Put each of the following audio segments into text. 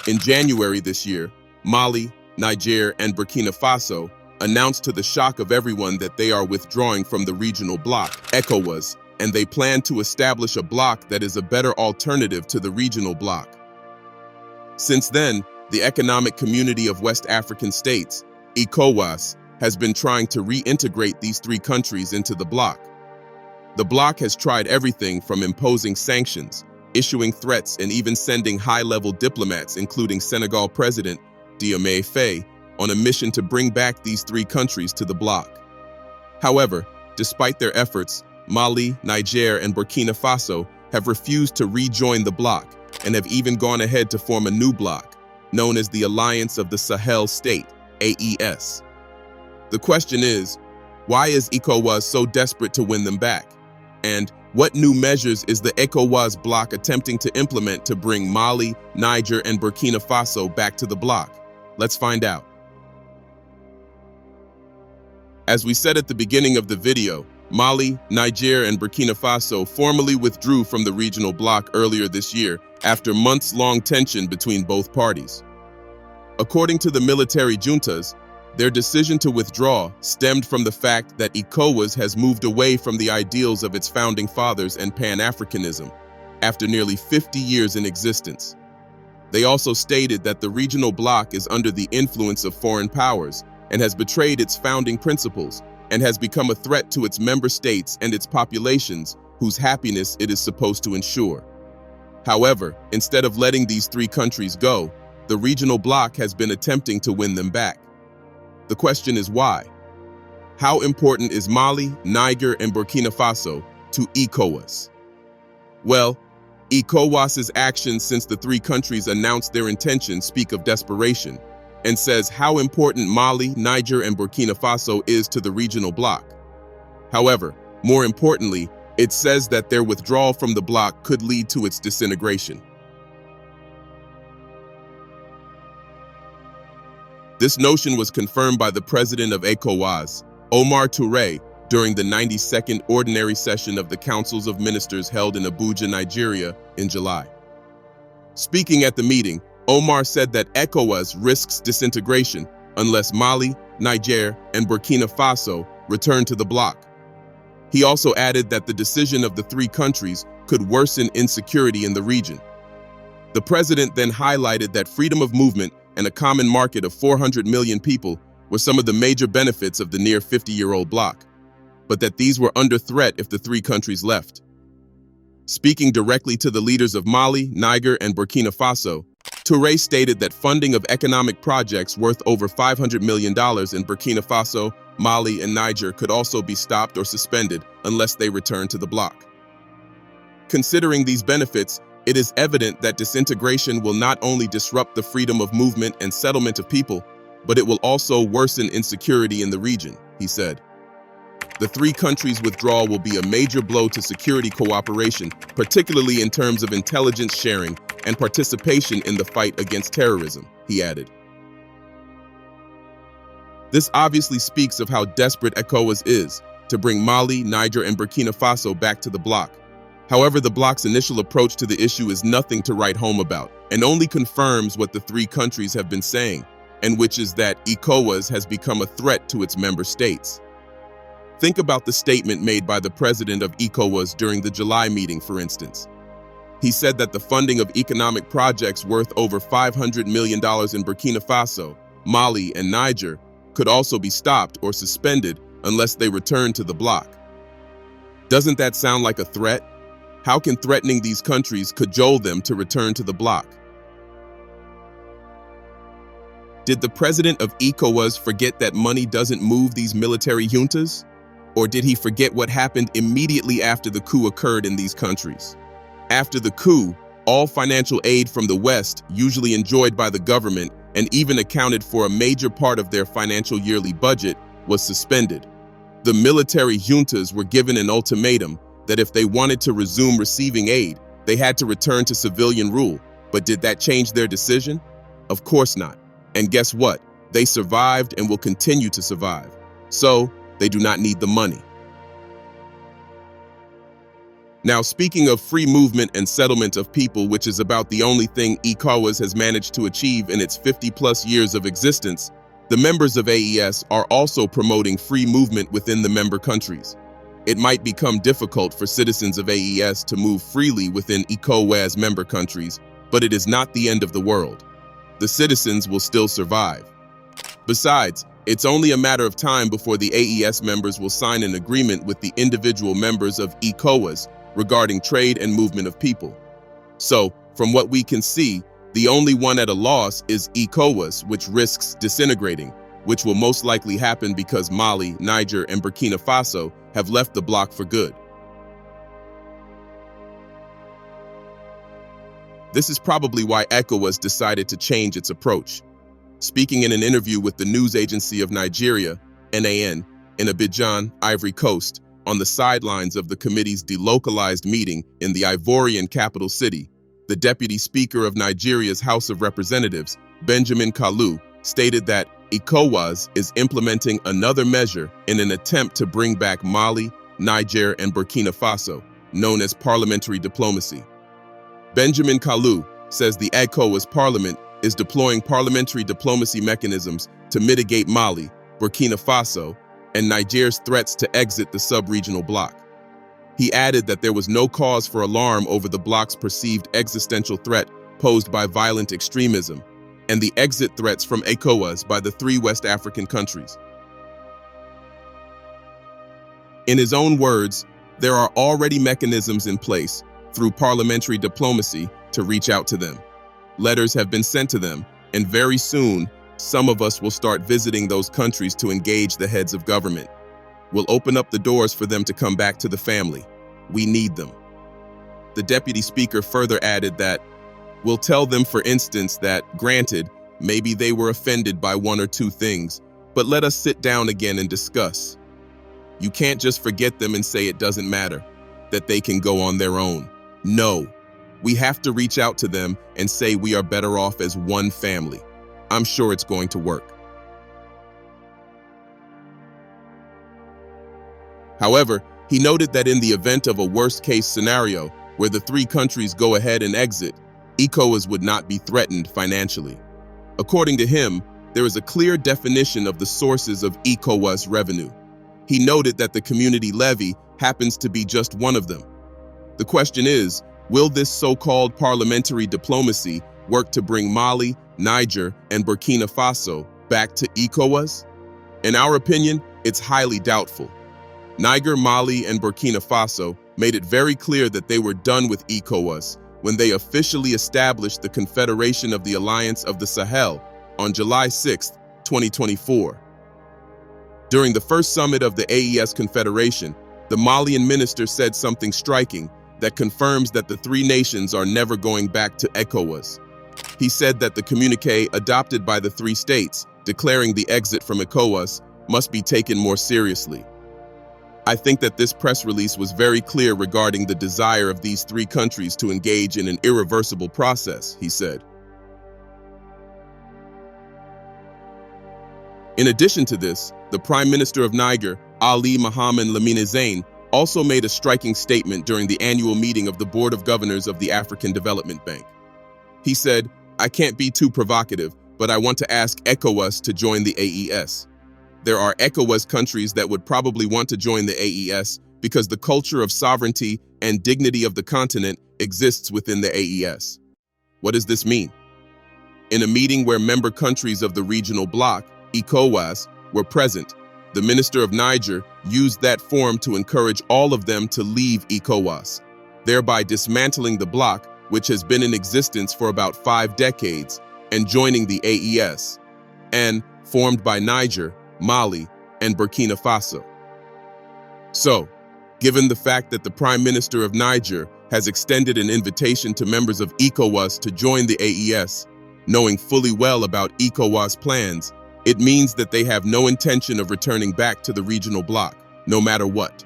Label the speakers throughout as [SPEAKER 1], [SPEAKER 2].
[SPEAKER 1] In January this year, Mali, Niger, and Burkina Faso announced to the shock of everyone that they are withdrawing from the regional bloc, ECOWAS, and they plan to establish a bloc that is a better alternative to the regional bloc. Since then, the Economic Community of West African States, ECOWAS, has been trying to reintegrate these three countries into the bloc. The bloc has tried everything from imposing sanctions, issuing threats, and even sending high-level diplomats, including Senegal President Diomaye Faye, on a mission to bring back these three countries to the bloc. However, despite their efforts, Mali, Niger, and Burkina Faso have refused to rejoin the bloc and have even gone ahead to form a new bloc, known as the Alliance of the Sahel State, AES. The question is, why is ECOWAS so desperate to win them back? And what new measures is the ECOWAS bloc attempting to implement to bring Mali, Niger, and Burkina Faso back to the bloc? Let's find out. As we said at the beginning of the video, Mali, Niger, and Burkina Faso formally withdrew from the regional bloc earlier this year after months-long tension between both parties. According to the military juntas, their decision to withdraw stemmed from the fact that ECOWAS has moved away from the ideals of its founding fathers and Pan-Africanism after nearly 50 years in existence. They also stated that the regional bloc is under the influence of foreign powers and has betrayed its founding principles and has become a threat to its member states and its populations whose happiness it is supposed to ensure. However, instead of letting these three countries go, the regional bloc has been attempting to win them back. The question is why? How important is Mali, Niger, and Burkina Faso to ECOWAS? Well, ECOWAS's actions since the three countries announced their intentions speak of desperation and says how important Mali, Niger, and Burkina Faso is to the regional bloc. However, more importantly, it says that their withdrawal from the bloc could lead to its disintegration. This notion was confirmed by the president of ECOWAS, Omar Touré, during the 92nd Ordinary Session of the Councils of Ministers held in Abuja, Nigeria, in July. Speaking at the meeting, Omar said that ECOWAS risks disintegration unless Mali, Niger, and Burkina Faso return to the bloc. He also added that the decision of the three countries could worsen insecurity in the region. The president then highlighted that freedom of movement and a common market of 400 million people were some of the major benefits of the near 50-year-old bloc, but that these were under threat if the three countries left. Speaking directly to the leaders of Mali, Niger, and Burkina Faso, Touré stated that funding of economic projects worth over $500 million in Burkina Faso, Mali, and Niger could also be stopped or suspended unless they return to the bloc. Considering these benefits, it is evident that disintegration will not only disrupt the freedom of movement and settlement of people, but it will also worsen insecurity in the region, he said. The three countries' withdrawal will be a major blow to security cooperation, particularly in terms of intelligence sharing and participation in the fight against terrorism, he added. This obviously speaks of how desperate ECOWAS is to bring Mali, Niger, and Burkina Faso back to the bloc. However, the bloc's initial approach to the issue is nothing to write home about and only confirms what the three countries have been saying, and which is that ECOWAS has become a threat to its member states. Think about the statement made by the president of ECOWAS during the July meeting, for instance. He said that the funding of economic projects worth over $500 million in Burkina Faso, Mali, and Niger could also be stopped or suspended unless they return to the bloc. Doesn't that sound like a threat? How can threatening these countries cajole them to return to the bloc? Did the president of ECOWAS forget that money doesn't move these military juntas? Or did he forget what happened immediately after the coup occurred in these countries? After the coup, all financial aid from the West, usually enjoyed by the government and even accounted for a major part of their financial yearly budget, was suspended. The military juntas were given an ultimatum that if they wanted to resume receiving aid, they had to return to civilian rule. But did that change their decision? Of course not. And guess what? They survived and will continue to survive. So, they do not need the money. Now, speaking of free movement and settlement of people, which is about the only thing ECOWAS has managed to achieve in its 50-plus years of existence, the members of AES are also promoting free movement within the member countries. It might become difficult for citizens of AES to move freely within ECOWAS member countries, but it is not the end of the world. The citizens will still survive. Besides, it's only a matter of time before the AES members will sign an agreement with the individual members of ECOWAS regarding trade and movement of people. So, from what we can see, the only one at a loss is ECOWAS, which risks disintegrating, which will most likely happen because Mali, Niger, and Burkina Faso have left the bloc for good. This is probably why ECOWAS decided to change its approach. Speaking in an interview with the news agency of Nigeria, NAN, in Abidjan, Ivory Coast, on the sidelines of the committee's delocalized meeting in the Ivorian capital city, the Deputy Speaker of Nigeria's House of Representatives, Benjamin Kalu, stated that ECOWAS is implementing another measure in an attempt to bring back Mali, Niger, and Burkina Faso, known as parliamentary diplomacy. Benjamin Kalu says the ECOWAS Parliament is deploying parliamentary diplomacy mechanisms to mitigate Mali, Burkina Faso, and Niger's threats to exit the sub-regional bloc. He added that there was no cause for alarm over the bloc's perceived existential threat posed by violent extremism and the exit threats from ECOWAS by the three West African countries. In his own words, there are already mechanisms in place through parliamentary diplomacy to reach out to them. Letters have been sent to them, and very soon, some of us will start visiting those countries to engage the heads of government. We'll open up the doors for them to come back to the family. We need them. The Deputy Speaker further added that, we'll tell them, for instance, that, granted, maybe they were offended by one or two things, but let us sit down again and discuss. You can't just forget them and say it doesn't matter, that they can go on their own. No, we have to reach out to them and say we are better off as one family. I'm sure it's going to work. However, he noted that in the event of a worst-case scenario where the three countries go ahead and exit, ECOWAS would not be threatened financially. According to him, there is a clear definition of the sources of ECOWAS revenue. He noted that the community levy happens to be just one of them. The question is, will this so-called parliamentary diplomacy work to bring Mali, Niger, and Burkina Faso back to ECOWAS? In our opinion, it's highly doubtful. Niger, Mali, and Burkina Faso made it very clear that they were done with ECOWAS when they officially established the Confederation of the Alliance of the Sahel on July 6, 2024. During the first summit of the AES Confederation, the Malian minister said something striking that confirms that the three nations are never going back to ECOWAS. He said that the communique adopted by the three states declaring the exit from ECOWAS must be taken more seriously. I think that this press release was very clear regarding the desire of these three countries to engage in an irreversible process, he said. In addition to this, the Prime Minister of Niger, Ali Mohamed Lamine Zain, also made a striking statement during the annual meeting of the Board of Governors of the African Development Bank. He said, "I can't be too provocative, but I want to ask ECOWAS to join the AES. There are ECOWAS countries that would probably want to join the AES because the culture of sovereignty and dignity of the continent exists within the AES." What does this mean? In a meeting where member countries of the regional bloc, ECOWAS, were present, the Minister of Niger used that forum to encourage all of them to leave ECOWAS, thereby dismantling the bloc, which has been in existence for about 5 decades, and joining the AES, and formed by Niger, Mali, and Burkina Faso. So, given the fact that the Prime Minister of Niger has extended an invitation to members of ECOWAS to join the AES, knowing fully well about ECOWAS plans, it means that they have no intention of returning back to the regional bloc, no matter what.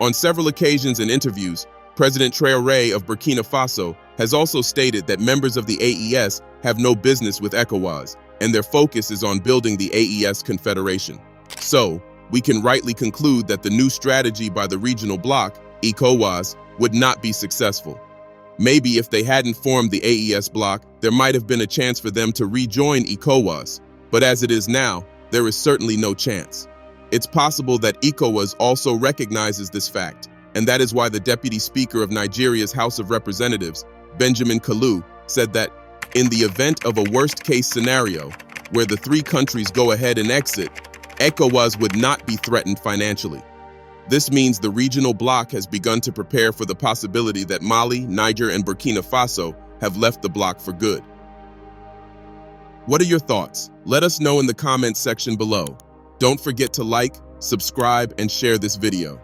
[SPEAKER 1] On several occasions and interviews, President Traoré of Burkina Faso has also stated that members of the AES have no business with ECOWAS, and their focus is on building the AES Confederation. So, we can rightly conclude that the new strategy by the regional bloc, ECOWAS, would not be successful. Maybe if they hadn't formed the AES bloc, there might have been a chance for them to rejoin ECOWAS, but as it is now, there is certainly no chance. It's possible that ECOWAS also recognizes this fact, and that is why the Deputy Speaker of Nigeria's House of Representatives, Benjamin Kalu, said that in the event of a worst-case scenario, where the three countries go ahead and exit, ECOWAS would not be threatened financially. This means the regional bloc has begun to prepare for the possibility that Mali, Niger, and Burkina Faso have left the bloc for good. What are your thoughts? Let us know in the comments section below. Don't forget to like, subscribe, and share this video.